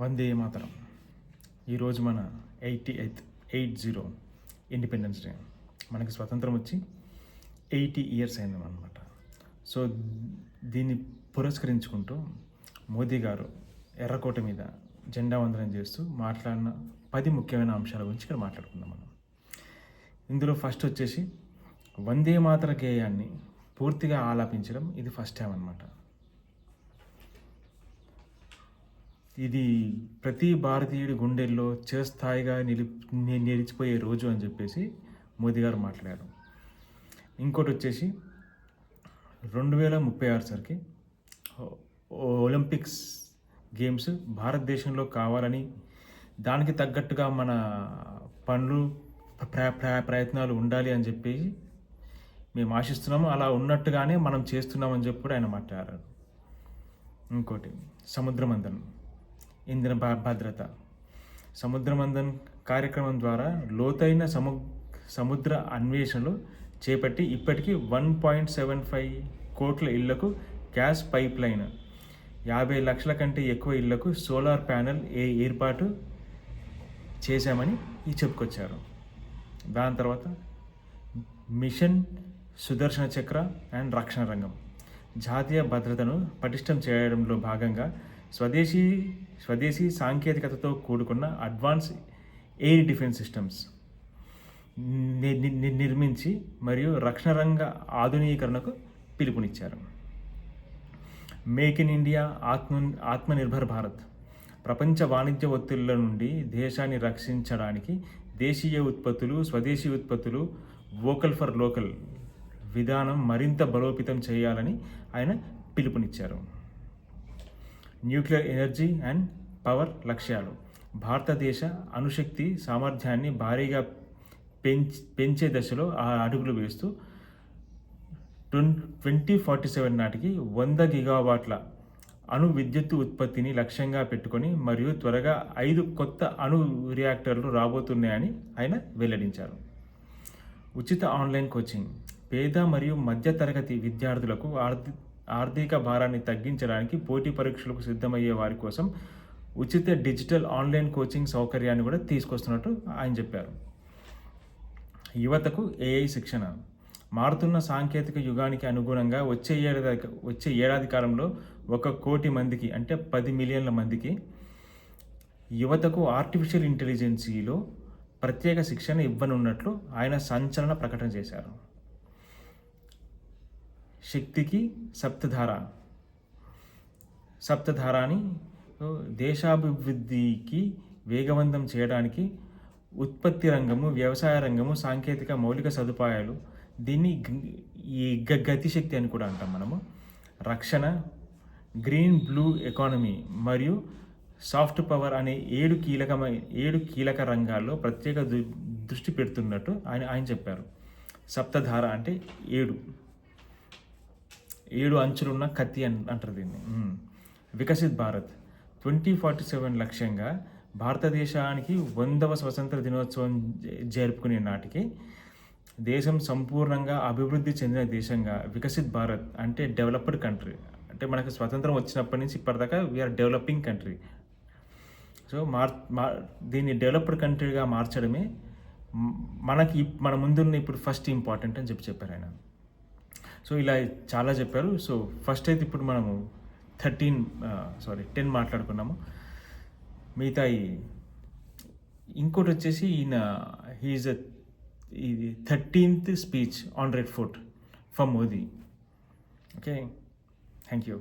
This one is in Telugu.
వందే మాతరం. ఈరోజు మన 80 ఇండిపెండెన్స్ డే. మనకి స్వతంత్రం వచ్చి 80 ఇయర్స్ అయిందన్నమాట. సో దీన్ని పురస్కరించుకుంటూ మోదీ గారు ఎర్రకోట మీద జెండా వందనం చేస్తూ మాట్లాడిన 10 ముఖ్యమైన అంశాల గురించి ఇక్కడ మాట్లాడుకుందాం మనం. ఇందులో ఫస్ట్ వచ్చేసి వందే మాతర గేయాన్ని పూర్తిగా ఆలాపించడం ఇది ఫస్ట్ టైం అనమాట. ఇది ప్రతి భారతీయుడి గుండెల్లో చిరస్థాయిగా నిలిచిపోయే రోజు అని చెప్పేసి మోదీ గారు మాట్లాడారు. ఇంకోటి వచ్చేసి 2036 సరికి ఒలింపిక్స్ గేమ్స్ భారతదేశంలో కావాలని దానికి తగ్గట్టుగా మన పనులు ప్రయత్నాలు ఉండాలి అని చెప్పేసి మేము ఆశిస్తున్నాము. అలా ఉన్నట్టుగానే మనం చేస్తున్నామని చెప్పి కూడా ఆయన మాట్లాడారు. ఇంకోటి సముద్రమంథనం, ఇంధన భద్రత. సముద్రమంథన్ కార్యక్రమం ద్వారా లోతైన సముద్ర అన్వేషణలు చేపట్టి ఇప్పటికీ 1.75 కోట్ల ఇళ్లకు గ్యాస్ పైప్ లైన్, 50 లక్షల కంటే ఎక్కువ ఇళ్లకు సోలార్ ప్యానెల్ ఏర్పాటు చేశామని చెప్పుకొచ్చారు. దాని తర్వాత మిషన్ సుదర్శన చక్ర అండ్ రక్షణ రంగం, జాతీయ భద్రతను పటిష్టం చేయడంలో భాగంగా స్వదేశీ సాంకేతికతతో కూడుకున్న అడ్వాన్స్ ఎయిర్ డిఫెన్స్ సిస్టమ్స్ నిర్మించి మరియు రక్షణ రంగ ఆధునీకరణకు పిలుపునిచ్చారు. Make in India, Atmanirbhar Bharat, ప్రపంచ వాణిజ్య ఒత్తిళ్ల నుండి దేశాన్ని రక్షించడానికి దేశీయ ఉత్పత్తులు, స్వదేశీ ఉత్పత్తులు, వోకల్ ఫర్ లోకల్ విధానం మరింత బలోపేతం చేయాలని ఆయన పిలుపునిచ్చారు. న్యూక్లియర్ ఎనర్జీ అండ్ పవర్ లక్ష్యాలు, భారతదేశ అణుశక్తి సామర్థ్యాన్ని భారీగా పెంచే దశలో అడుగులు వేస్తూ 2047 నాటికి 100 గిగావాట్ల అణు విద్యుత్తు ఉత్పత్తిని లక్ష్యంగా పెట్టుకొని మరియు త్వరగా 5 కొత్త అణు రియాక్టర్లు రాబోతున్నాయని ఆయన వెల్లడించారు. ఉచిత ఆన్లైన్ కోచింగ్, పేద మరియు మధ్యతరగతి విద్యార్థులకు ఆర్థిక భారాన్ని తగ్గించడానికి పోటీ పరీక్షలకు సిద్ధమయ్యే వారి కోసం ఉచిత డిజిటల్ ఆన్లైన్ కోచింగ్ సౌకర్యాన్ని కూడా తీసుకొస్తున్నట్టు ఆయన చెప్పారు. యువతకు ఏఐ శిక్షణ, మారుతున్న సాంకేతిక యుగానికి అనుగుణంగా వచ్చే ఏడాది కాలంలో 1 కోటి మందికి అంటే 10 మిలియన్ల మందికి యువతకు ఆర్టిఫిషియల్ ఇంటెలిజెన్సీలో ప్రత్యేక శిక్షణ ఇవ్వనున్నట్లు ఆయన సంచలన ప్రకటన చేశారు. శక్తికి సప్తధారాని దేశాభివృద్ధికి వేగవంతం చేయడానికి ఉత్పత్తి రంగము, వ్యవసాయ రంగము, సాంకేతిక మౌలిక సదుపాయాలు, దీన్ని ఈ గతిశక్తి అని కూడా అంటాం మనము, రక్షణ, గ్రీన్ బ్లూ ఎకానమీ మరియు సాఫ్ట్ పవర్ అనే 7 కీలక రంగాల్లో ప్రత్యేక దృష్టి పెడుతున్నట్టు ఆయన చెప్పారు. సప్తధార అంటే 7 అంచులున్న కత్తి అంటారు దీన్ని. వికసిత్ భారత్ 2047 లక్ష్యంగా భారతదేశానికి 100వ స్వతంత్ర దినోత్సవం జరుపుకునే నాటికి దేశం సంపూర్ణంగా అభివృద్ధి చెందిన దేశంగా, వికసిత్ భారత్ అంటే డెవలప్డ్ కంట్రీ, అంటే మనకు స్వతంత్రం వచ్చినప్పటి నుంచి ఇప్పటిదాకా వీఆర్ డెవలపింగ్ కంట్రీ. సో దీన్ని డెవలప్డ్ కంట్రీగా మార్చడమే మన ముందున్న ఇప్పుడు ఫస్ట్ ఇంపార్టెంట్ అని చెప్పారు ఆయన. సో ఇలా చాలా చెప్పారు. సో ఫస్ట్ అయితే ఇప్పుడు మనము 10 మాట్లాడుకున్నాము. మిగతా ఇంకోటి వచ్చేసి ఇది 13th speech on red fort for Modi. Okay, thank you.